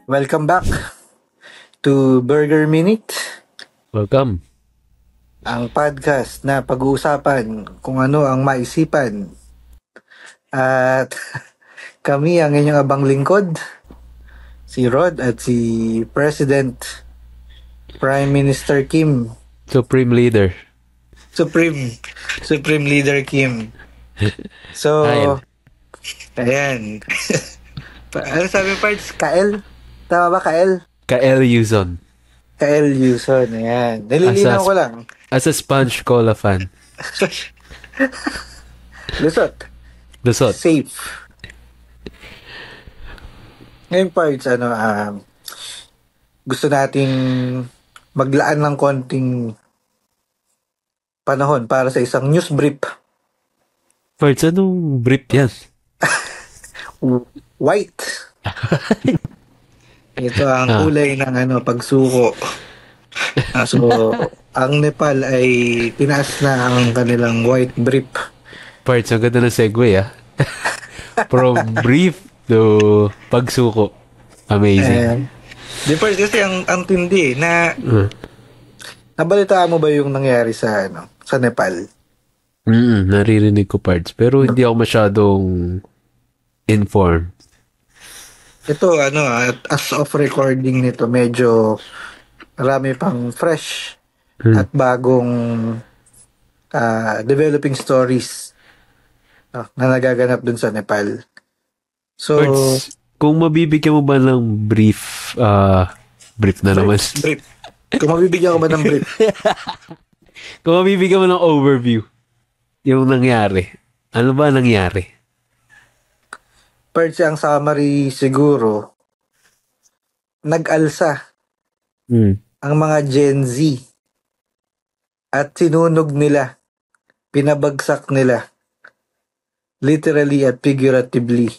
Welcome back to Burger Minute, Welcome. ang podcast na pag-uusapan kung ano ang maisipan. At kami ang inyong abang lingkod, si Rod at si President Prime Minister Kim, Supreme Leader. Supreme Leader Kim. So, Kyle. ayan. Ano sabi parts? Kael? Tama ba Kael? Kael Yuzon. Kael Yuson, ayan. Nililinaw ko lang. As a Sponge Cola fan. Lusot. Lusot. Safe. Ngayon parts, gusto nating maglaan ng konting panahon para sa isang news brief. Parts, anong brief yan? White. Ito ang kulay ng pagsuko. So, ang Nepal ay tinaas na ang kanilang white brief. Parts, ang ganda ng segue From brief to pagsuko. Amazing. Di parts kasi ang tindi na nabalitaan mo ba yung nangyari sa Nepal? Naririnig ko parts. Pero hindi ako masyadong informed. Ito, as of recording nito, medyo marami pang fresh at bagong developing stories na nagaganap dun sa Nepal. So, Parts, kung mabibigyan mo ba ng brief na naman. brief. Kung mabibigyan ko ba ng brief? Kung mabibigyan mo ng overview, yung nangyari. Ano ba nangyari? Per ang summary siguro, nag-alsa ang mga Gen Z at sinunog nila, pinabagsak nila, literally at figuratively,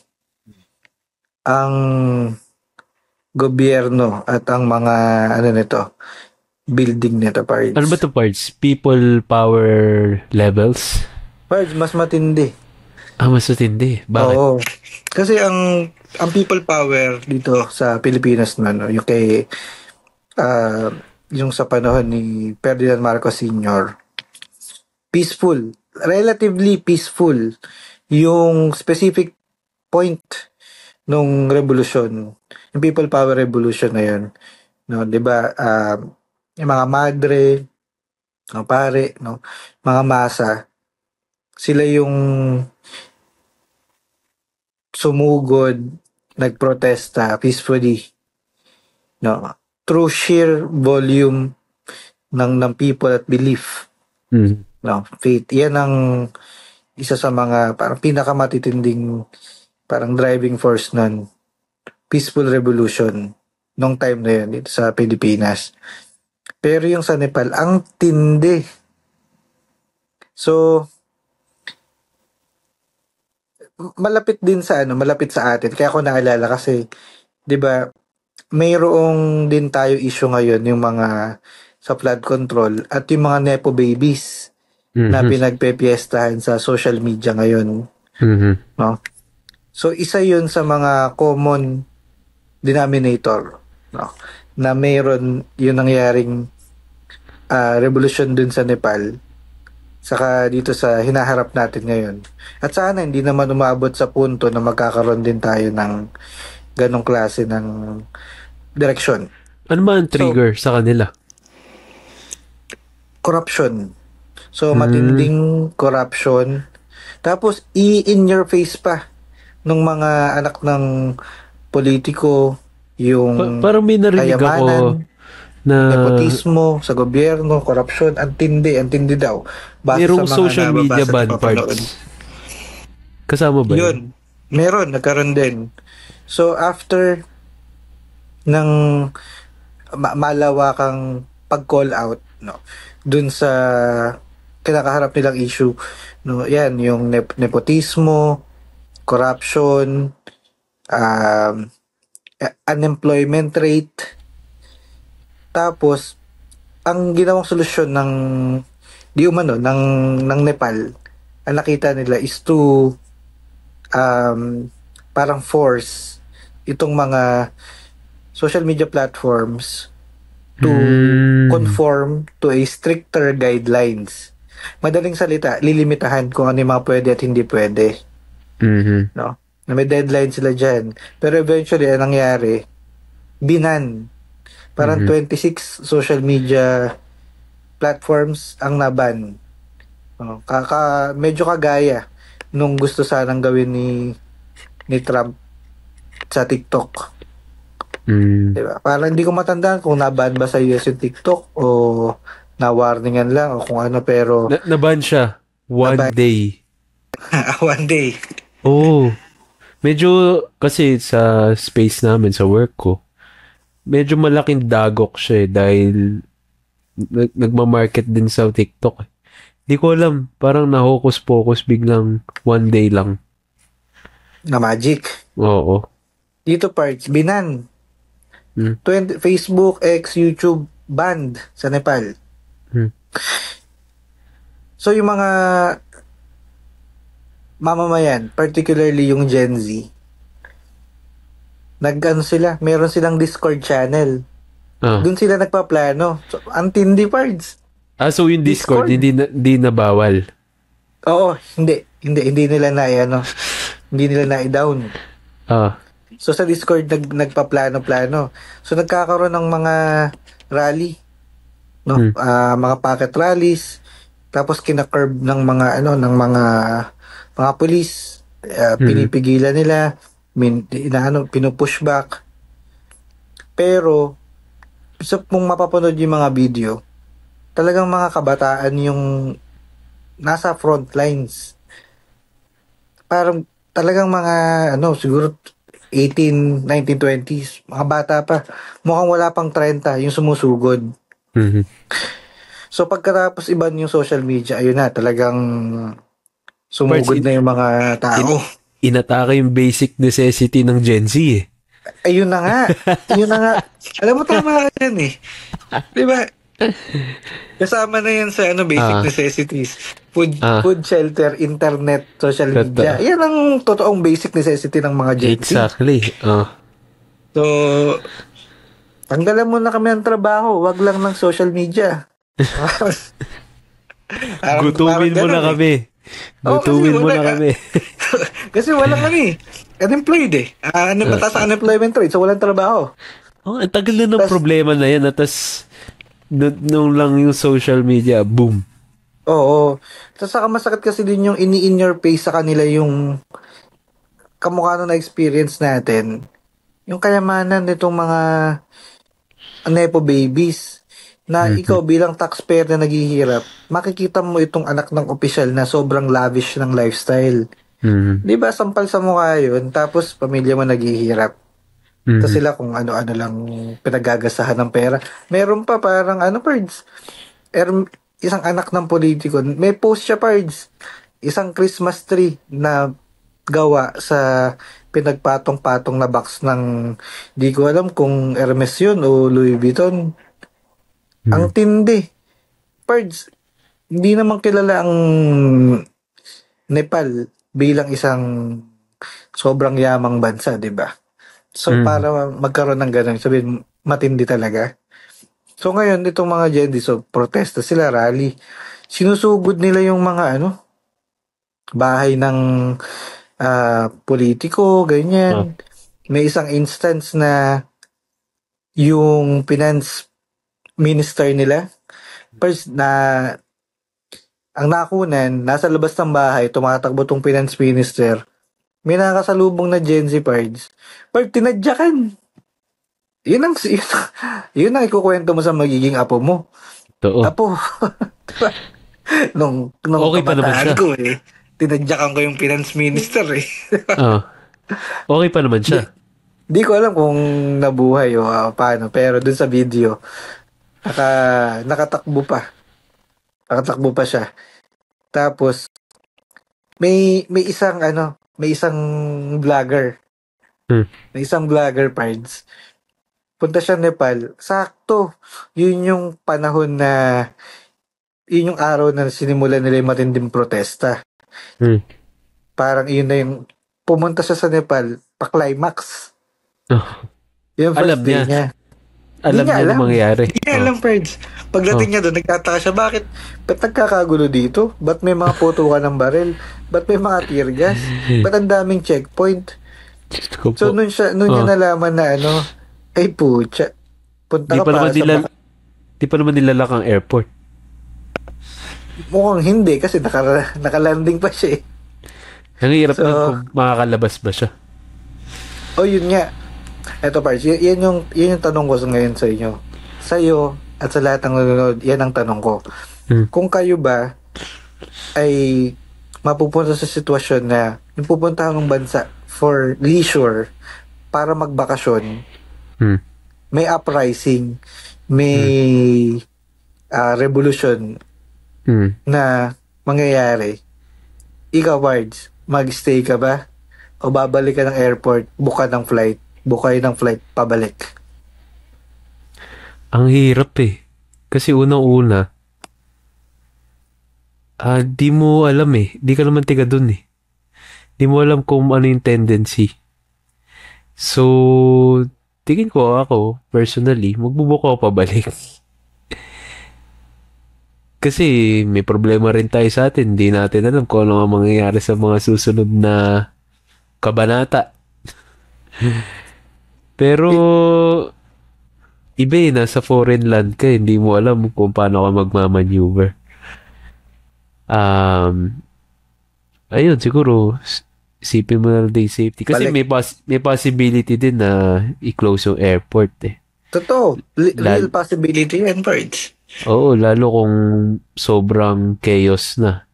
ang gobyerno at ang mga building nito, parts. Ano ba to parts? People power levels? Parts, mas matindi. Mas matindi. Bakit? Oo. Kasi ang people power dito sa Pilipinas yung kay yung sa panahon ni Ferdinand Marcos Sr. peaceful, relatively peaceful yung specific point nung revolution, yung people power revolution na yun, no, 'di ba? Yung mga madre, mga pare, no, mga masa, sila yung sumugod, nagprotesta peacefully, no, through sheer volume ng people at belief, no, faith. Yan ang isa sa mga parang pinakamatitinding parang driving force nun, peaceful revolution nung time na yun dito sa Pilipinas. Pero yung sa Nepal, ang tindi. So, malapit din sa malapit sa atin. Kaya ako naalala kasi, 'di ba, mayroong din tayo issue ngayon yung mga sa flood control at yung mga nepo babies na pinagpepiestahan sa social media ngayon. No? So isa 'yun sa mga common denominator, no, na mayroon yung nangyaring revolution dun sa Nepal, saka dito sa hinaharap natin ngayon. At sana hindi naman umabot sa punto na magkakaroon din tayo ng ganong klase ng direksyon. Ano ba ang trigger sa kanila? Corruption. So, matinding corruption. Tapos, in your face pa nung mga anak ng politiko, yung parang may narinig ako na nepotismo sa gobyerno, corruption, antindi daw. Merong social media ban parts. Kasama ba yun? Meron, nagkaroon din. So, after ng malawakang pag-call out, no, dun sa kinakaharap nilang issue, no, yan, yung nepotismo, corruption, unemployment rate. Tapos, ang ginawang solusyon ng Nepal, ang nakita nila is to parang force itong mga social media platforms to conform to a stricter guidelines. Madaling salita, lilimitahan kung ano yung mga pwede at hindi pwede. No? Na may deadline sila dyan. Pero eventually, ang nangyari, binan. Parang 26 social media platforms ang naban. Oh, medyo kagaya nung gusto sanang gawin ni Trump sa TikTok. Diba? Parang hindi ko matandaan kung naban ba sa US yung TikTok o na-warningan lang o kung ano, pero Naban siya. One naban. day. One day. Oh. Medyo, kasi sa space namin, sa work ko, medyo malaking dagok siya dahil nagmamarket din sa TikTok. Di ko alam. Parang na-hocus-pocus biglang one day lang. Na magic. Oo. Dito parts, binan. 20, Facebook, X, YouTube, banned sa Nepal. So yung mga mamamayan, particularly yung Gen Z, sila, meron silang Discord channel. Doon sila nagpaplano. So, ang tindi parts. So yung Discord, hindi na bawal. Oo, hindi nila hindi nila na-down. So sa Discord nagpaplano-plano. So nagkakaroon ng mga rally, no? Mga pocket rallies, tapos kina-curb ng mga mga police, pinipigilan nila, pinupush back. Pero kung mapapanood yung mga video, talagang mga kabataan yung nasa front lines. Parang talagang mga siguro 18, 19, 20s, mga bata pa. Mukhang wala pang 30 yung sumusugod. So pagkatapos iban yung social media, ayun na, talagang sumugod na yung mga tao. Inatake yung basic necessity ng Gen Z eh. Ayun na nga. Alam mo, tama ka yan eh. Diba? Kasama na yan sa basic necessities. Food, shelter, internet, social media. Yan ang totoong basic necessity ng mga Gen Z. Exactly. So, tanggalan mo na kami ng trabaho. Wag lang ng social media. Gutumin mo na kami. Gutumin mo na kami. Kasi walang unemployed eh. Mataas ang unemployment rate, so walang trabaho. Ang tagal na ng problema na yan. Tapos, nung lang yung social media, boom. Oo. Tapos saka masakit kasi din yung in your face sa kanila yung kamukha na experience natin. Yung kayamanan nitong mga nepo babies na ikaw bilang taxpayer na naghihirap, makikita mo itong anak ng opisyal na sobrang lavish ng lifestyle. Di ba? Sampal sa mukha yun. Tapos pamilya mo naghihirap. Tapos sila kung ano-ano lang pinagagasahan ng pera. Meron pa parang Pards, isang anak ng politiko, may post siya, Pards, isang Christmas tree na gawa sa pinagpatong-patong na box ng, di ko alam kung Hermes yun o Louis Vuitton. Ang tindi. Pards, hindi naman kilala ang Nepal bilang isang sobrang yamang bansa, di ba? So, para magkaroon ng ganun, sabihin, matindi talaga. So, ngayon, itong mga Gen Z, so, protesta sila, rally. Sinusugod nila yung mga, bahay ng politiko, ganyan. May isang instance na yung finance minister nila, first na, ang nakunan, nasa labas ng bahay, tumatakbo tong finance minister, may nakasalubong na Gen Z Pards. Pag tinadyakan. Yun ang ikukwento mo sa magiging apo mo. Totoo. Apo. nung okay pa naman siya. Ko tinadyakan ko yung finance minister eh. Okay pa naman siya. Di ko alam kung nabuhay o paano. Pero dun sa video, nakatakbo pa. Nakatakbo pa siya. Tapos, may isang vlogger. May isang vlogger, Pards. Punta siya Nepal. Sakto. Yun yung panahon na yun yung araw na sinimulan nila yung matinding protesta. Parang yun na yung pumunta siya sa Nepal pa-climax. Yung Alam first day niya. niya. Hindi Alam niya niya na alam. mangyayari. Hindi niya Oh. alam, Ferds. Pagdating Oh. niya doon, nagtataka siya, ba't nagkakagulo dito? Ba't may mga putukan ng baril? Ba't may mga tear gas? Ba't ang daming checkpoint? Diyos ko po. So, nun niya Oh. nalaman na ay pucha, punta Di ka pa naman para sa nila di pa naman nilalak ang airport. mukhang hindi kasi nakalanding pa siya eh. Ang hirap nun So, kung makakalabas ba siya. yun nga. Eto, Pards, yan yung tanong ko ngayon sa inyo. Sa'yo at sa lahat ng nanonood, yan ang tanong ko. Kung kayo ba ay mapupunta sa sitwasyon na yung pupunta ng bansa for leisure para magbakasyon, Hmm. may uprising, may revolution Hmm. na mangyayari, ikaw, Pards, mag-stay ka ba? O babalik ka ng airport, bukay ng flight, pabalik? Ang hirap eh. Kasi unang-una, di mo alam eh. Di ka naman tiga dun eh. Di mo alam kung ano yung tendency. So, tingin ko ako, personally, magbubuko ako pabalik. Kasi may problema rin tayo sa atin. Hindi natin alam kung ano ang mangyayari sa mga susunod na kabanata. Pero, iba eh, nasa foreign land ka, hindi mo alam kung paano ka magmamaneuver. Ayun, siguro, isipin mo na lang din safety. Kasi Balik. may possibility din na i-close yung airport eh. Totoo. Real Lal- possibility yan, Pards. Oo, lalo kung sobrang chaos na.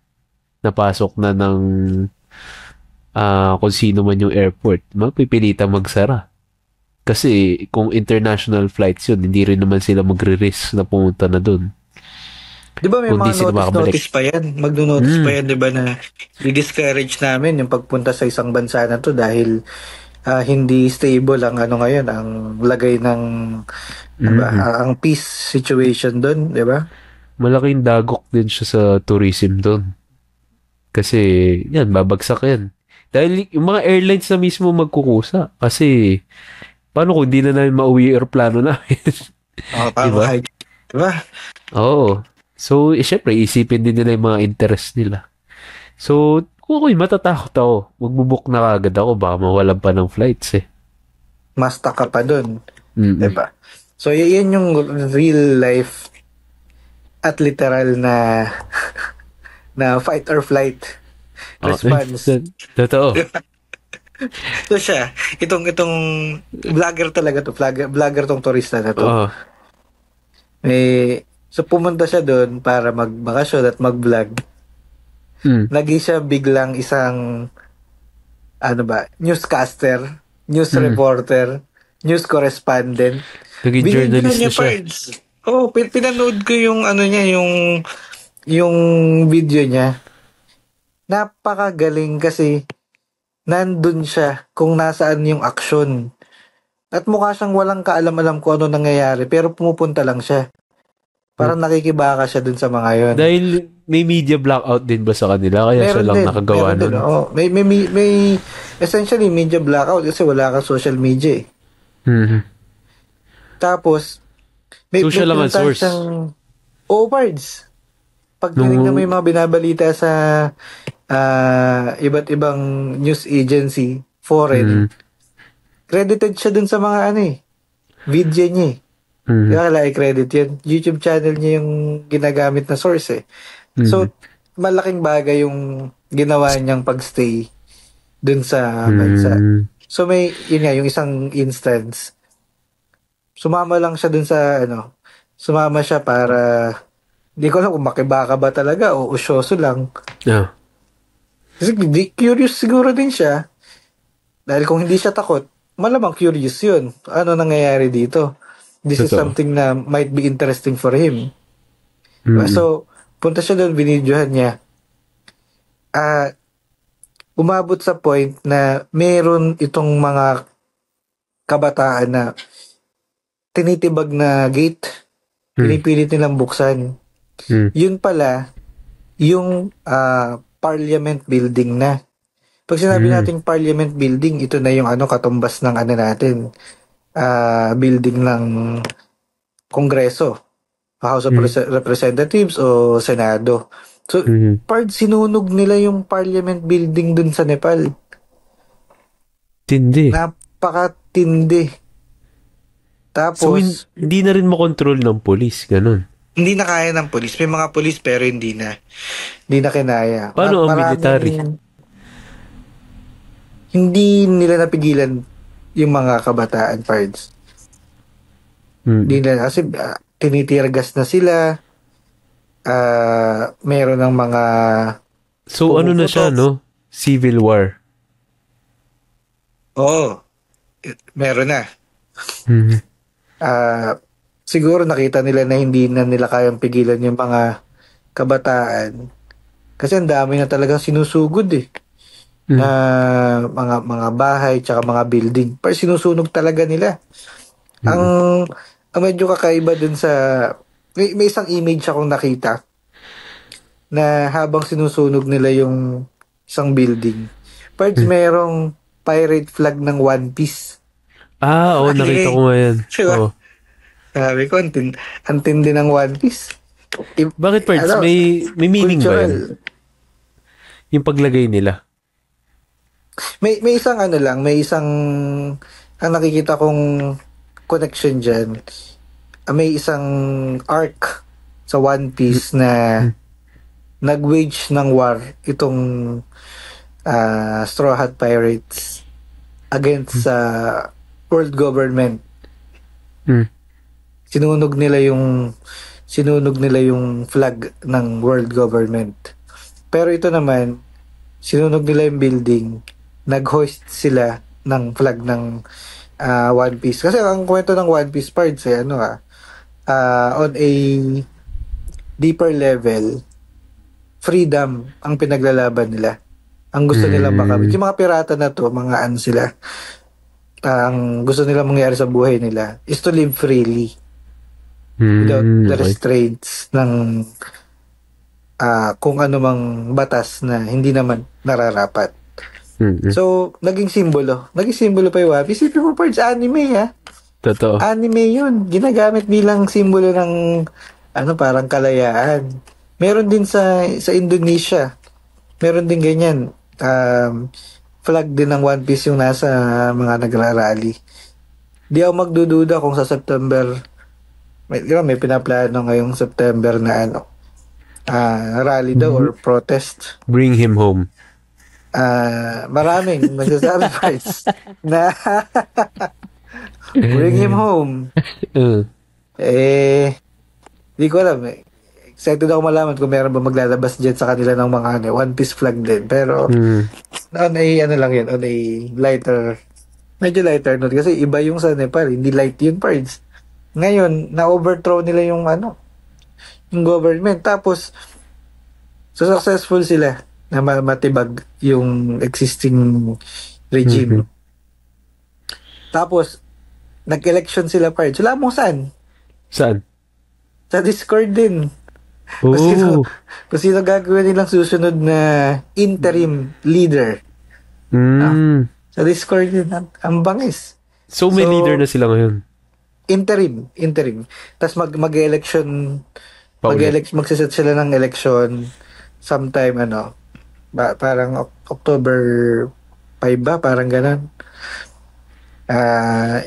Napasok na ng kung sino man yung airport. Mapipilita magsara. Kasi kung international flights yun, hindi rin naman sila magre-risk na pumunta na dun. Di ba may Kung di mga sila makabalik. notice pa yan? Magno-notice pa yan, di ba, na i-discourage namin yung pagpunta sa isang bansa na to dahil hindi stable ang ngayon, ang lagay ng, di ba, ang peace situation doon, di ba? Malaking dagok din siya sa tourism doon. Kasi, yan, babagsak yan. Dahil yung mga airlines na mismo magkukusa. Kasi, paano kung di na namin mauwi yung aeroplano namin? Diba? Diba? Diba? Oo. So, syempre, isipin din nila yung mga interest nila. So, kung ako'y matatakot ako, magbubuk na kagad ako, baka mawalan pa ng flights eh. Mas taka pa doon, Mm-mm. diba? So, yan yung real life at literal na na fight or flight response. Totoo. So siya, itong vlogger talaga to, vlogger tong turista na to. Oo. So pumunta siya doon para magbakasyon at mag-vlog. Naging siya biglang isang newscaster, news reporter, news correspondent. Naging journalist na siya. Oh, pinanood ko yung niya, yung video niya. Napakagaling kasi nandun siya kung nasaan yung aksyon. At mukha siyang walang kaalam-alam kung ano nangyayari, pero pumupunta lang siya. Parang nakikibaka siya dun sa mga yon. Dahil may media blackout din ba sa kanila? Kaya siya lang nakagawa nun? Oh, may essentially media blackout kasi wala kang social media eh. Mm-hmm. Tapos, social lang ang source. Pards. Pag tinignan mo yung mga binabalita sa iba't ibang news agency, foreign, credited siya dun sa mga video niya eh. Kaya kailangan i-credit yun. YouTube channel niya yung ginagamit na source eh. So, malaking bagay yung ginawa niyang pagstay dun sa bansa. So, yung isang instance, sumama lang siya dun sa, sumama siya para, hindi ko alam kung makibaka ba talaga o usyoso lang. Yeah. Kasi curious siguro din siya. Dahil kung hindi siya takot, malamang curious yun. Ano nangyayari dito? This is something na might be interesting for him. So, punta siya doon, binidyohan niya. Umabot sa point na meron itong mga kabataan na tinitibag na gate, pinipilit nilang buksan. Yun pala, yung parliament building na. Pag sinabi natin parliament building, ito na yung katumbas ng natin, building ng Kongreso, House of Representatives o Senado. So, Mhm. sinunog nila yung Parliament building dun sa Nepal. Tindi. Napakatindi. So, Tapos, hindi na rin makontrol ng police, ganun. hindi na kaya ng polis. May mga polis pero hindi na. Hindi na kinaya. Paano ang military? Maraming hindi nila napigilan yung mga kabataan, pards. Hindi Mm. na, kasi tinitirgas na sila. Meron ng mga So, ano na siya, pumuputok. no? Civil war. Oo, meron na. Mhm. Siguro nakita nila na hindi na nila kayang pigilan yung mga kabataan. Kasi ang dami na talagang sinusugod eh. Na Mm. mga bahay tsaka mga building. Pero sinusunog talaga nila. Ang, Mm. ang medyo kakaiba dun sa may isang image akong nakita na habang sinusunog nila yung isang building. Parts Mm. merong pirate flag ng One Piece. Oo, nakita Nakalagay. ko nga yan. Diba? Oo. Sabi ko, antindi ng One Piece. Bakit, parts? Ano, May meaning ba yan? cultural. Yung paglagay nila? May isang ano lang, may isang ang nakikita kong connection dyan. May isang arc sa One Piece na Mm. nag-wage ng war itong Straw Hat Pirates against sa world government. Mm. Sinunog nila yung flag ng world government. Pero ito naman, sinunog nila yung building, nag-hoist sila ng flag ng One Piece. Kasi ang kwento ng One Piece parts on a deeper level, freedom ang pinaglalaban nila. Ang gusto nila makamit. Yung mga pirata na to, mga ano sila, ang gusto nila mangyari sa buhay nila is to live freely without the Okay. restraints ng kung ano mang batas na hindi naman nararapat. Mm. So, naging simbolo. Naging simbolo pa yung One Piece. Isipin mo, parts anime ha. Totoo. Anime yun. Ginagamit bilang simbolo ng parang kalayaan. Meron din sa Indonesia. Meron din ganyan. Flag din ng One Piece yung nasa mga nagrarally. Di ako magdududa kung sa September, may pinaplano ngayong September na rally daw or protest. Bring him home. Maraming nagsasabi parts na bring him home. Uh, Di ko alam eh. Excited ako malaman kung meron ba maglalabas dyan sa kanila ng mga One Piece flag din. Pero mm. on a lang yun, on a medyo lighter note. Kasi iba yung sa Nepal, hindi light yun parts. Ngayon, na-overthrow nila yung yung government. Tapos, so successful sila na matibag yung existing regime. Mhm. Tapos, nag-election sila parts. Wala mo saan? Saan? Sa Discord din. Oh. Kung sino gagawin nilang susunod na interim leader. Mm. Sa Discord din. Ang bangis. So, may So, leader na sila ngayon. Interim. Tapos mag-election, Paulit. magsiset sila ng election sometime, parang October 5 ba? Parang ganun.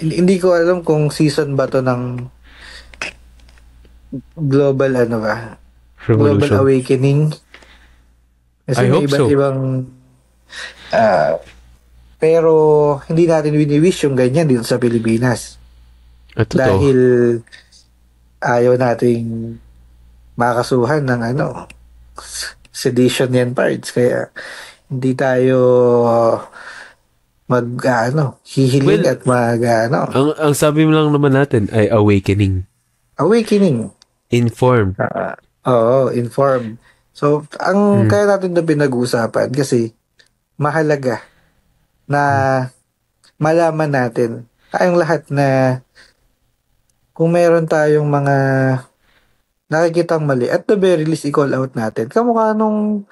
Hindi ko alam kung season ba to ng global Global Revolution. Awakening. Kasi I may hope iba't so. ibang pero hindi natin wini-wish yung ganyan dito sa Pilipinas. Totoo. Dahil ayaw nating makasuhan ng sedition yan parts. Kaya hindi tayo hihiling Well, at ang sabi mo lang naman natin ay awakening. awakening. Informed. Oo, informed. So, kaya natin na pinag-uusapan kasi mahalaga na malaman natin tayong lahat na kung meron tayong mga nakikitang mali, at the very least, i-call out natin. Kamukha nung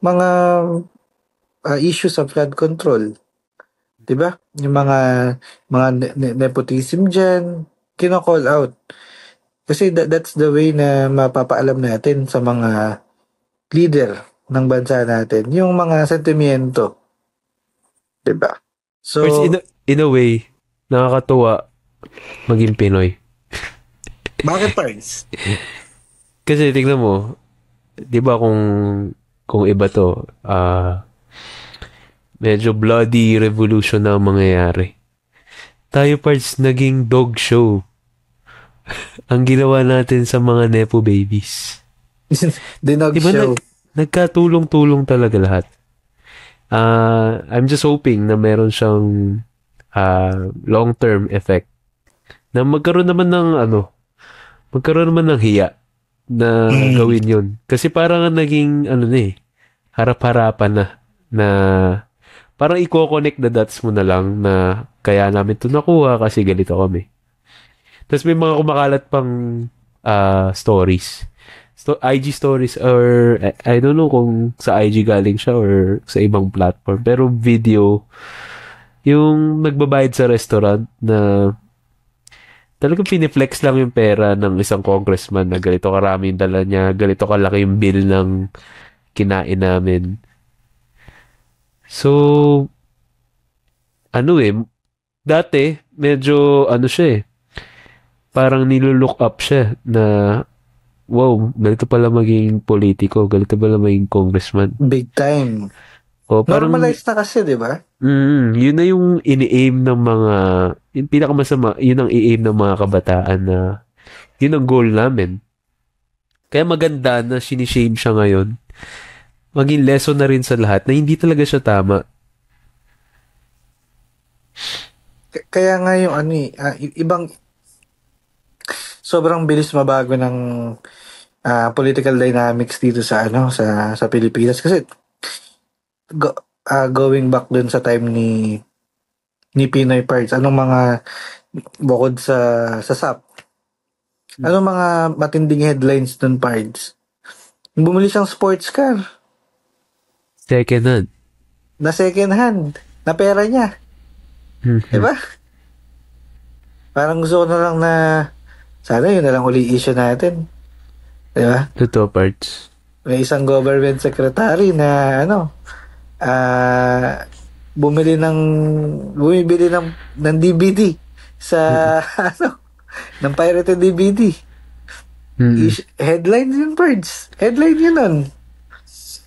mga issues sa flood control. 'di ba? Yung mga nepotism diyan, kino-call out. Kasi that's the way na mapapaalam natin sa mga leader ng bansa natin yung mga sentimiento, 'di ba? Parts So, in a way, nakakatuwa maging Pinoy. bakit parts? Kasi tingnan mo, 'di ba kung iba to, medyo bloody revolution na ang mangyayari. Tayo parts naging dog show ang ginawa natin sa mga nepo babies. Dinog 'Di ba show. nagkatulong-tulong talaga lahat. I'm just hoping na meron siyang long-term effect. Na magkaroon naman ng hiya na gawin yun. Kasi parang naging, harap-harapan na parang i-connect the dots mo na lang na kaya namin ito nakuha kasi ganito kami. Tapos may mga kumakalat pang stories. IG stories or I don't know kung sa IG galing siya or sa ibang platform. Pero video, yung nagbabayad sa restaurant na talagang piniflex lang yung pera ng isang congressman na ganito karami yung dala niya, ganito kalaki yung bill ng kinain namin. So, dati, medyo, siya parang nilulook up siya na, wow, ganito pala maging politiko, ganito pala maging congressman. Big time. O, parang, Normalized na kasi, 'di ba? yun na yung ini-aim ng mga, yung pinakamasama, yun ang i-aim ng mga kabataan na, yun ang goal namin. Kaya maganda na sinishame siya ngayon. Maging lesson na rin sa lahat na hindi talaga siya tama. Kaya nga yung ibang sobrang bilis mabago ng political dynamics dito sa sa Pilipinas kasi going back dun sa time ni Pinoy Parts, anong mga bukod sa SAP, anong mga matinding headlines dun, Parts? Bumili siyang sports car Second hand. na second hand na pera niya, diba? Parang gusto ko na lang na sana yun na lang uli issue natin, diba? Totoo parts. May isang government secretary na bumibili ng DVD sa ng pirated DVD. Headline yun, Birds. Headline yun nun.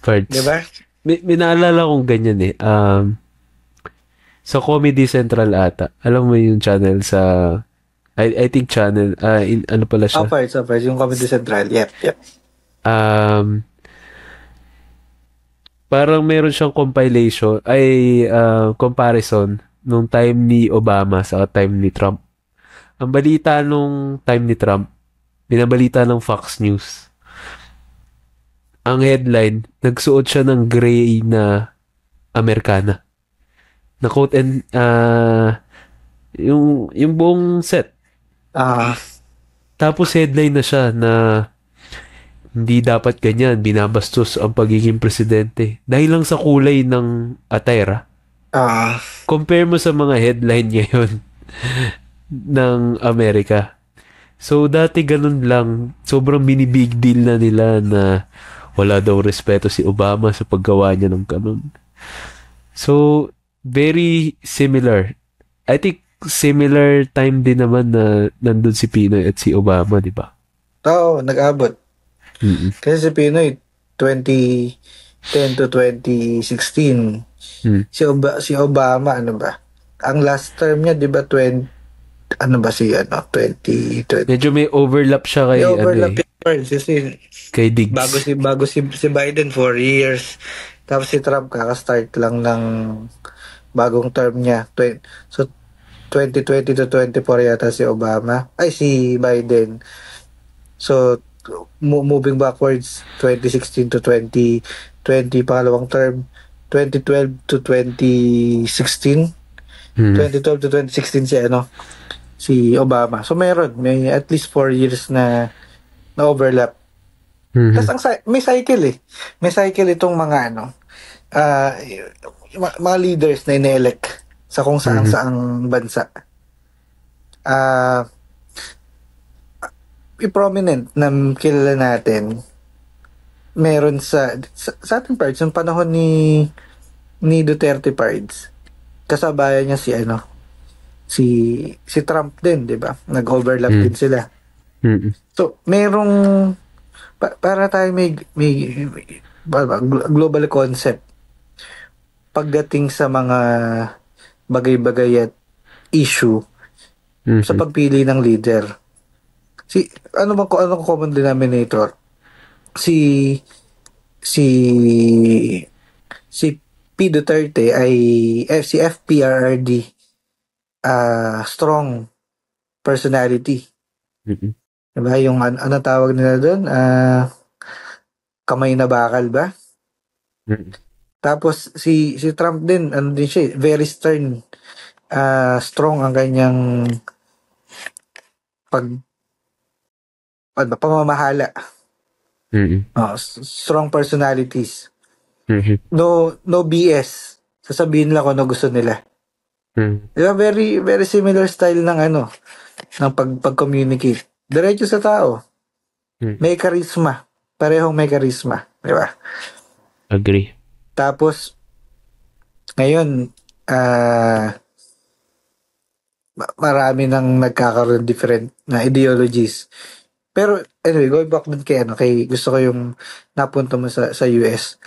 Parts. Diba? May naalala kong ganyan sa Comedy Central ata. Alam mo yung channel sa I think channel ano pala siya? Parts. Yung Comedy Central. Yep. Parang meron siyang compilation comparison nung time ni Obama sa time ni Trump. Ang balita nung time ni Trump, binabalita ng Fox News. Ang headline, nagsuot siya ng gray na Americana. Na quote and yung buong set. Tapos headline na siya na hindi dapat ganyan, binabastos ang pagiging presidente. Dahil lang sa kulay ng atera. Compare mo sa mga headline ngayon ng Amerika. So, dati ganun lang. Sobrang mini-big deal na nila na wala daw respeto si Obama sa paggawa niya ng ganun. So, very similar. I think similar time din naman na nandun si Pinoy at si Obama, di ba? Oo, nag-abot. Kasi si Pinoy, 2010 to 2016. Si Obama, ano ba? Ang last term niya, di ba, 2020. Medyo may overlap siya kay, may overlap kasi kay Diggs. Bago si Biden, 4 years. Tapos si Trump, kaka-start lang ng bagong term niya. So, 2020 to 24 yata si Obama. Si Biden. So, moving backwards, 2016 to 2020, pangalawang term. 2012 to 2016. 2012 to 2016 si Obama. So, may at least 4 years na overlap. Tapos may cycle May cycle itong mga mga leaders na ine-elect sa kung Mhm. saang-saang bansa. Ah, prominent na kilala natin, meron sa ating parts, yung panahon ni Duterte parts, kasabayan niya si si Trump din, 'di ba? Nag-overlap Mm. din sila. Mm. So, para tayo may global concept pagdating sa mga bagay-bagay at issue sa Mhm. pagpili ng leader. Si anong common denominator? Si si si P. Duterte ay si FPRRD, strong personality. Mm. Diba? Yung ano tawag nila doon? Kamay na bakal ba? Mm. Tapos si Trump din, ano din siya, very stern, strong ang kanyang pag pamamahala. Mm. Strong personalities. Mhm. No BS. Sasabihin lang kung ano gusto nila. Mm. Diba? Very very similar style ng pag-communicate. Diretso sa tao. Mm. May charisma. Parehong may charisma, di ba? Agree. Tapos ngayon, marami nang nagkakaroon different na ideologies. Pero anyway, going back dun kay gusto ko yung napunta mo sa US.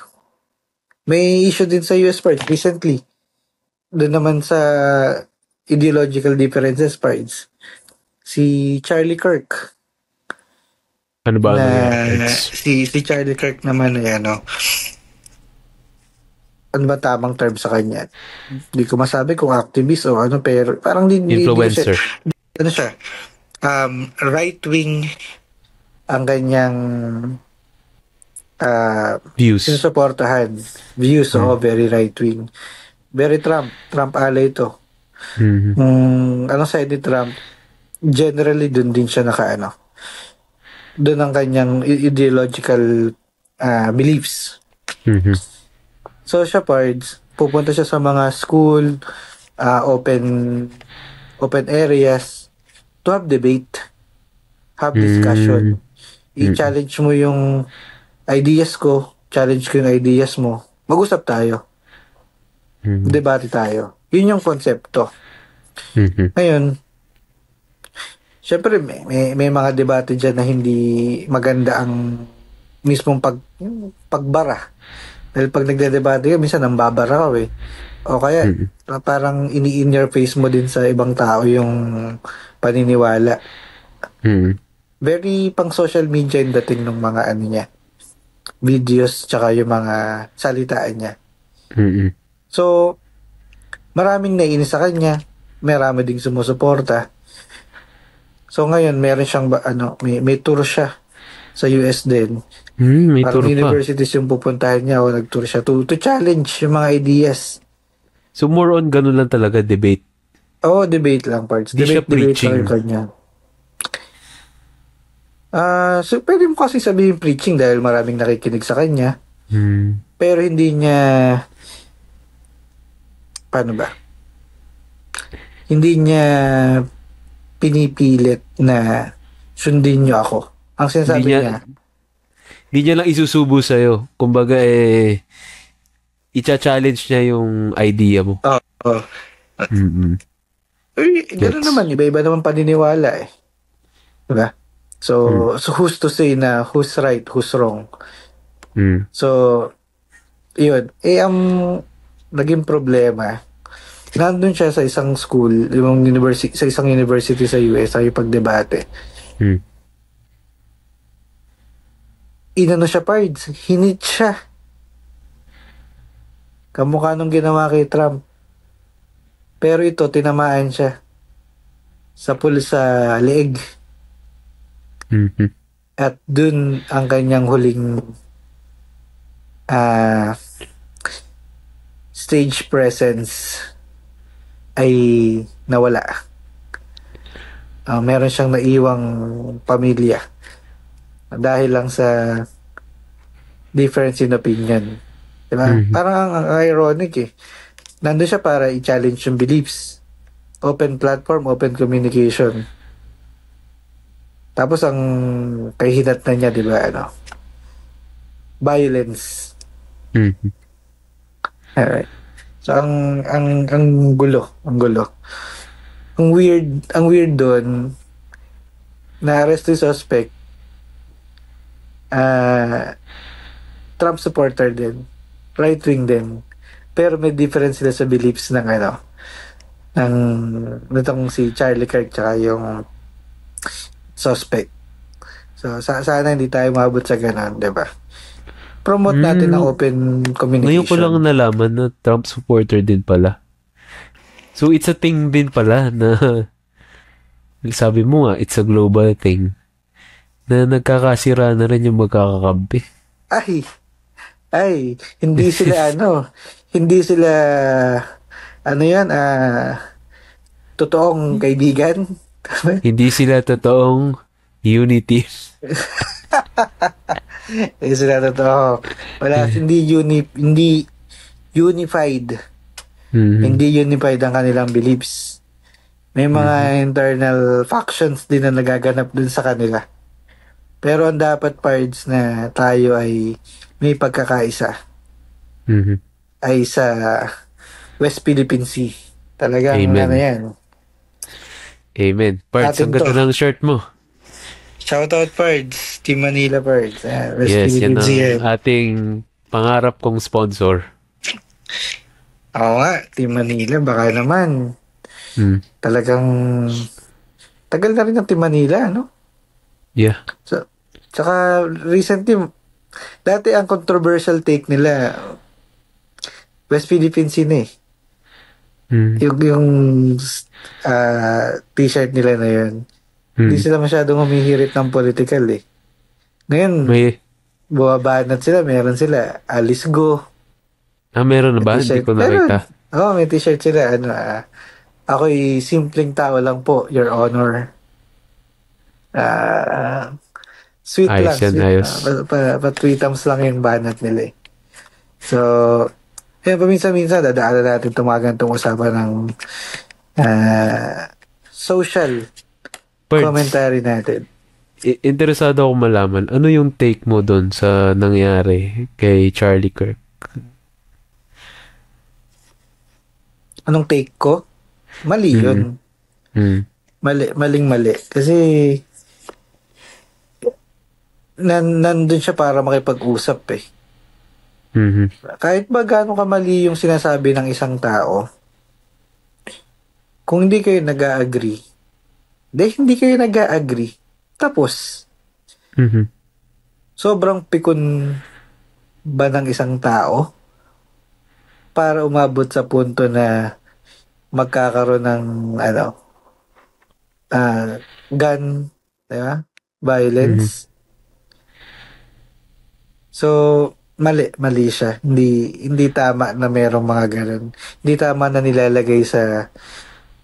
May issue din sa US part recently. Doon naman sa ideological differences parts. Si Charlie Kirk Ano ba ang na nangyari, Eds? si Charlie Kirk naman ay ano ba tamang term sa kanya? Hindi ko masabi kung activist o ano, pero parang hindi ko siya, Influencer. ano siya, right wing ang kanyang Views. sinusuportahan. Views, Mm. very right wing. Very Trump ally ito. Mhm. Anong side ni Trump, generally dun din siya dun ang kanyang ideological beliefs. Mhm. So siya parts, pupunta siya sa mga school, open areas to have debate, have Mm. discussion. Mm. I-challenge mo yung ideas ko, challenge ko yung ideas mo. Mag-usap tayo, Mm. debate tayo. Yun yung konsepto. Mhm. Ngayon, syempre may mga debate dyan na hindi maganda ang mismong pagbara. Dahil pag nagde-debate ka, minsan nambabara ka eh. O kaya, Mm. parang in your face mo din sa ibang tao yung paniniwala. Mm. Very pang social media yung dating ng mga niya, videos tsaka yung mga salitaan niya. Mm. So, maraming naiinis sa kanya, marami ding sumusuporta. So ngayon, meron siyang may tour siya sa US din. May Parang tour pa. universities yung pupuntahan niya o nag-tour siya to challenge yung mga ideas. So more on ganun lang talaga, debate. Debate lang parts. Di siya Debate lang preaching. yung kanya. So pwede mo kasi sabihin preaching dahil maraming nakikinig sa kanya. Mm. Pero hindi niya, paano ba? Hindi niya pinipilit na sundin niyo ako. Ang Hindi sinasabi niya niya, hindi niya lang isusubo sa'yo. Kumbaga icha-challenge niya yung idea mo. oh, Mm. gano'n Gets. naman, iba-iba naman paniniwala eh. Diba? So who's to say na who's right, who's wrong? Mm. So, yun. Ang naging problema, nandun siya sa isang school, sa isang university sa US, ay pagdebate. Mm. Inano siya, Pards, hinit siya. Kamukha nung ginawa kay Trump. Pero ito, tinamaan siya sa leeg. Mhm. At dun ang kanyang huling stage presence ay nawala. Meron siyang naiwang pamilya dahil lang sa difference in opinion. Diba? Mhm. Parang ang ironic eh. nandun siya para i-challenge yung beliefs. Open platform, open communication. Tapos ang kahinat na niya, di ba, violence. Mhm. Alright. So ang gulo, ang gulo. Ang weird doon, na-arrest yung suspect, ah, Trump supporter din, right wing din. Pero may difference sila sa beliefs ng nitong si Charlie Kirk tsaka yung suspect. So sana hindi tayo maabot sa ganun, 'di ba? Promote natin ang open Ngayon ko lang communication. nalaman na Trump supporter din pala. So, it's a thing din pala na sabi mo nga, it's a global thing na nagkakasira na rin yung magkakakampi. Ay, hindi sila hindi sila ano 'yan, totoong kaibigan. Hindi sila totoong unity. Hindi sila totoo. Wala, hindi unified. Mhm. Hindi unified ang kanilang beliefs. May mga internal factions din na nagaganap dun sa kanila. Pero ang dapat parts na tayo ay may pagkakaisa Mhm. ay sa West Philippine Sea. Talagang Amen. yan. Amen. Parts, Atin ang ganda to. ng shirt mo. Shoutout Pards. Team Manila Pards. West Yes, yan Philippine ang Sea yan. ating pangarap kong sponsor. Oo nga, Team Manila. Baka naman. Hmm. Talagang tagal na rin ng Team Manila, no? Yeah. So, tsaka recently, dati ang controversial take nila, West Philippine Sea na eh. Hmm. Yung t-shirt nila na yun. Hindi sila masyadong humihirit ng political eh. Ngayon, May, buwabanat sila, meron sila, Alice Go, meron na may ba? Hindi t-shirt. ko nakita. May t-shirt sila, ako'y simpleng tao lang po, Your Honor. Sweet Ayos lang, yan, sweet. ayos. Pa-tweetams lang yung banat nila eh. So, paminsan-minsan, dadaanan natin tumagan itong usapan ng social Parts, commentary natin. interesado ako malaman, ano yung take mo doon sa nangyari kay Charlie Kirk? Anong take ko? Mali yun. Hmm. Mali. Kasi, nandun siya para makipag-usap eh. Mhm. Kahit ba gaano kamali yung sinasabi ng isang tao, kung hindi kayo nag-agree, hindi kayo nag-agree. Tapos, Mhm. sobrang pikon ba ng isang tao para umabot sa punto na magkakaroon ng gun, di ba? Violence. So, mali siya. Hindi tama na merong mga ganun. Hindi tama na nilalagay sa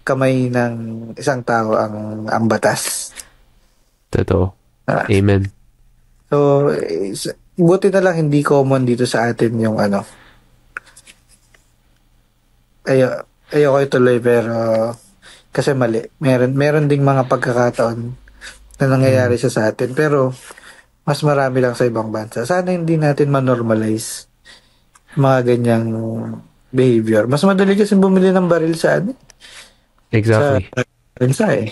kamay ng isang tao ang batas. Totoo. Ah. Amen. So, buti na lang hindi common dito sa atin yung ayoko ituloy pero kasi mali. Meron ding mga pagkakataon na nangyayari siya sa atin pero mas marami lang sa ibang bansa. Sana hindi natin ma-normalize mga ganyang behavior. Mas madali kasi bumili ng baril sa Exactly. bansa eh.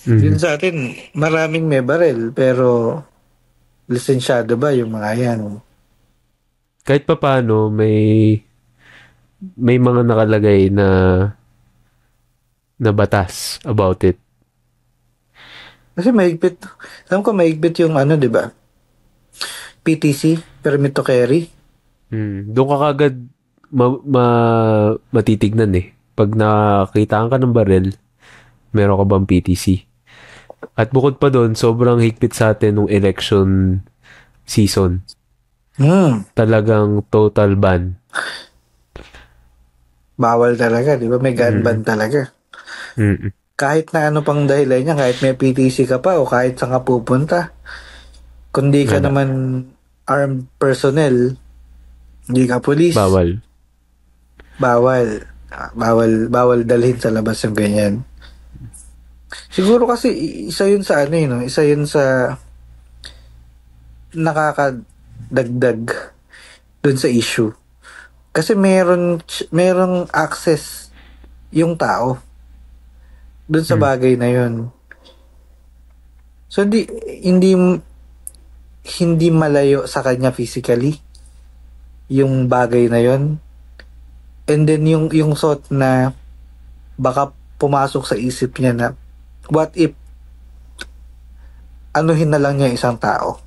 Mhm. Yun sa atin, maraming may baril pero lisensyado ba yung mga yan? Kahit pa paano, may mga nakalagay na batas about it. Kasi mahigpit. Alam ko mahigpit yung di ba? PTC, permit to carry. Doon ka kagad matitignan eh. Pag nakitaan ka ng baril, meron ka bang PTC? At bukod pa doon, sobrang higpit sa atin nung election season. Talagang total ban. Bawal talaga, di ba? May gun ban talaga. Kahit na ano pang dahilan niya, kahit may PTC ka pa o kahit saan ka pupunta, kung di ka naman armed personnel, hindi ka police, Bawal. bawal. Bawal dalhin sa labas yung ganyan. Siguro kasi isa yun sa ano yun, no? Isa yun sa nakakadagdag dun sa issue. Kasi merong access yung tao dun sa Hmm. bagay na yun. So hindi hindi malayo sa kanya physically yung bagay na yun. And then yung thought na baka pumasok sa isip niya na what if anuhin na lang niya isang tao,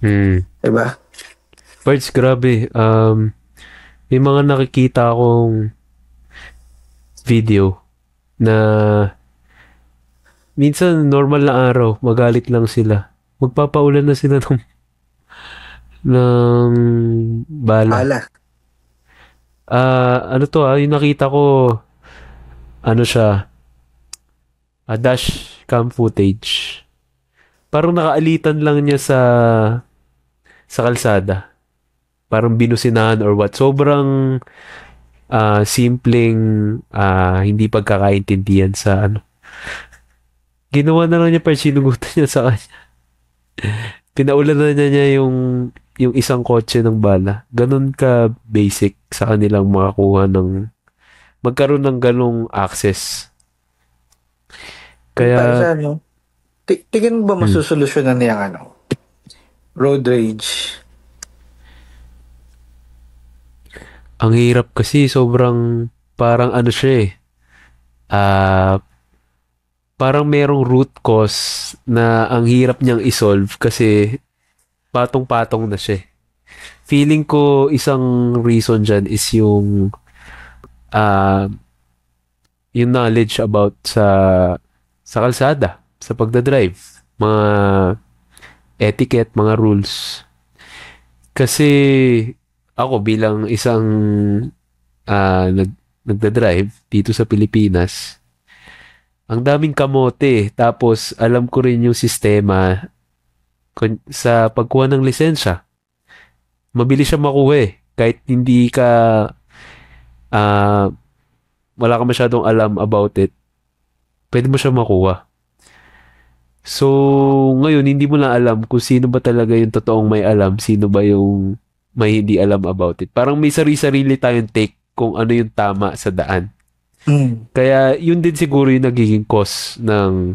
Hmm. 'di ba? Parts, grabe. May mga nakikita akong video na minsan normal na araw, magalit lang sila. Magpapaulan na sila ng bala. Hala. Ano to yung nakita ko, ano siya, dash cam footage. Parang nakaalitan lang niya sa kalsada. Parang binusinahan or what. Sobrang simpleng hindi pagkakaintindihan sa ano. Ginawa na lang niya para sinugutan niya sa kanya. Pinaulan na niya yung isang kotse ng bala. Ganun ka basic sa kanilang makakuha ng magkaroon ng ganong access. Para Kaya sa ano, tingin mo ba hmm, masusolusyonan niyang ano, road rage? ang hirap kasi sobrang parang ano siya Ah, parang merong root cause na ang hirap niyang isolve kasi patong-patong na siya. Feeling ko isang reason dyan is ah, yung knowledge about sa kalsada, sa pagdadrive, mga etiquette, mga rules. Kasi ako bilang isang nagdadrive dito sa Pilipinas, ang daming kamote. Tapos alam ko rin yung sistema sa pagkuha ng lisensya. Mabilis siya makuha kahit hindi ka ah, wala ka masyadong alam about it, pwede mo siya makuha. So, ngayon, hindi mo na alam kung sino ba talaga yung totoong may alam, sino ba yung may hindi alam about it. Parang may sarili-sarili tayong take kung ano yung tama sa daan. Hmm. Kaya, yun din siguro yung nagiging cause ng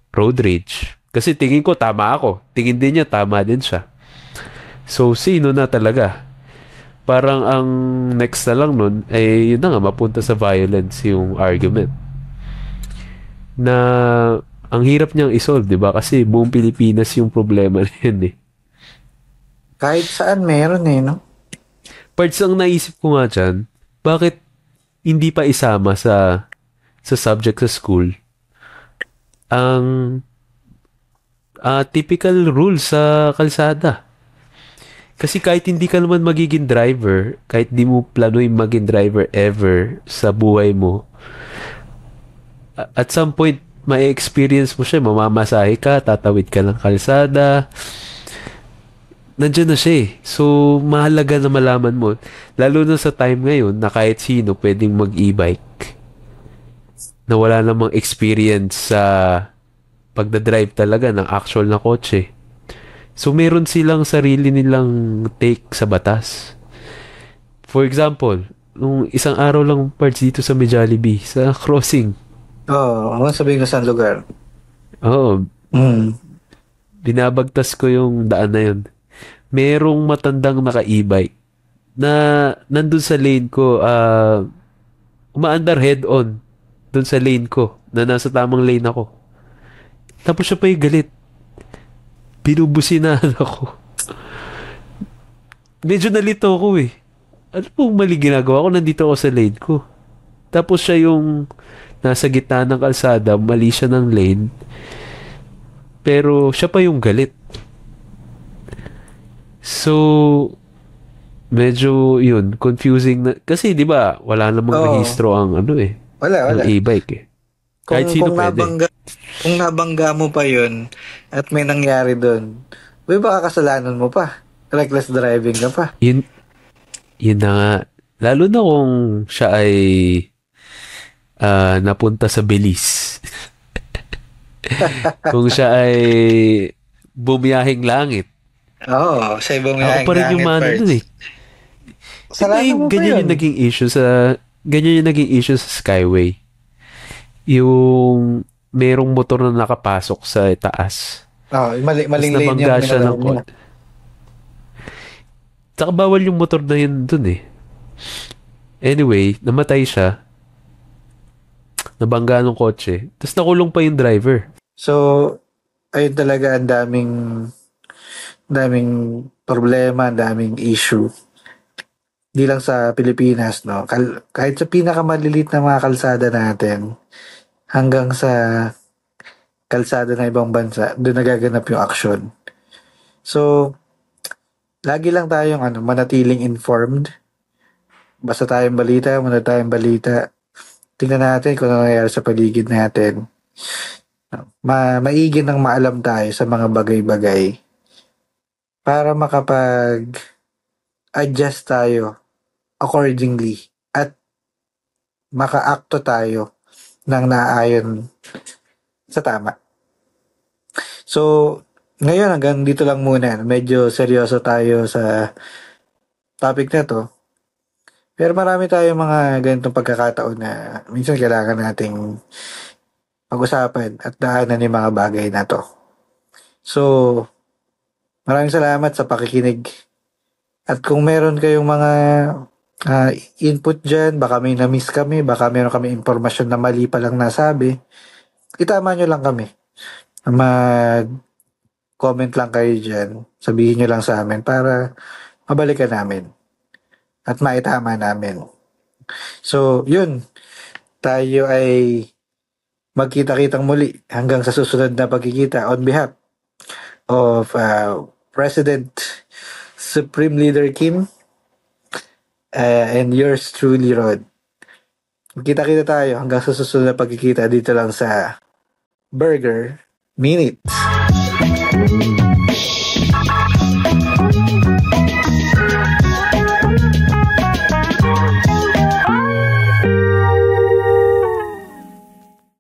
road rage. Kasi tingin ko tama ako. Tingin din niya tama din siya. So, sino na talaga? Parang ang next na lang nun, yun na nga, mapunta sa violence yung argument. Na ang hirap niyang isolve, di ba? Kasi buong Pilipinas yung problema na yun eh. Kahit saan meron no? Parts ang naisip ko nga dyan, bakit hindi pa isama sa subject sa school ang typical rules sa kalsada? Kasi kahit hindi ka naman magiging driver, kahit di mo plano yung maging driver ever sa buhay mo, at some point, may experience mo siya, mamamasahe ka, tatawid ka ng kalsada, nandiyan na siya eh. So, mahalaga na malaman mo. Lalo na sa time ngayon na kahit sino pwedeng mag-e-bike na wala namang experience sa pagdadrive talaga ng actual na kotse. So, meron silang sarili nilang take sa batas. For example, nung isang araw lang parts dito sa Jollibee, sa crossing. Oo, ano sabihin ko sa lugar? Oo, Hmm. binabagtas ko yung daan na yun. Merong matandang naka-e-bike na nandun sa lane ko, umaandar head-on dun sa lane ko, na nasa tamang lane ako. Tapos siya pa yung galit. Binubusinahan ako. Medyo nalito ako eh. Ano pong mali ginagawa ko? Nandito ako sa lane ko. Tapos siya yung nasa gitna ng kalsada, mali siya ng lane. Pero siya pa yung galit. So, medyo yun, confusing na. Kasi di ba wala namang Oo. rehistro ang ano eh, Wala. ang e-bike eh. Kahit sino pwede. Kung nabangga mo pa yun at may nangyari doon, baka kasalanan mo pa. Reckless driving ka pa. Yun na nga, Lalo na kung siya ay napunta sa Belize. Kung siya ay bumiyahing langit. Oo, sa ibang Ako pa rin yung langit mano dun parts. eh. Di ba Kasalanan mo pa ganyan yun. yung naging issue sa Skyway. Yung merong motor na nakapasok sa taas. Oo, Tapos maling lane yung nabangga siya minadaan ng niya. Tsaka bawal yung motor na yun dun eh. Anyway, namatay siya. Nabangga ng kotse. Tapos nakulong pa yung driver. So, ayun talaga ang daming problema, ang daming issue. Di lang sa Pilipinas, no? Kahit sa pinakamalilit na mga kalsada natin, hanggang sa kalsada ng ibang bansa, doon nagaganap yung action. So, lagi lang tayong manatiling informed. Basta tayong balita, muna tayong balita. Tingnan natin kung ano nangyayari sa paligid natin. Maigi nang maalam tayo sa mga bagay-bagay para makapag-adjust tayo accordingly at makaakto tayo ng naayon sa tama. So, ngayon hanggang dito lang muna. Medyo seryoso tayo sa topic na to. Pero marami tayong mga ganitong pagkakataon na minsan kailangan nating pag-usapan at daanan yung mga bagay na to. So, maraming salamat sa pakikinig. At kung meron kayong mga input dyan, baka may na-miss kami, baka meron kami impormasyon na mali pa lang nasabi, itama nyo lang kami. Mag-comment lang kayo dyan. Sabihin nyo lang sa amin para mabalikan namin at maitama namin. So, yun. Tayo ay magkita-kitang muli hanggang sa susunod na pagkikita on behalf of President Supreme Leader Kim and yours truly, Rod. Magkita-kita tayo hanggang sa susunod na pagkikita dito lang sa Burger Minute.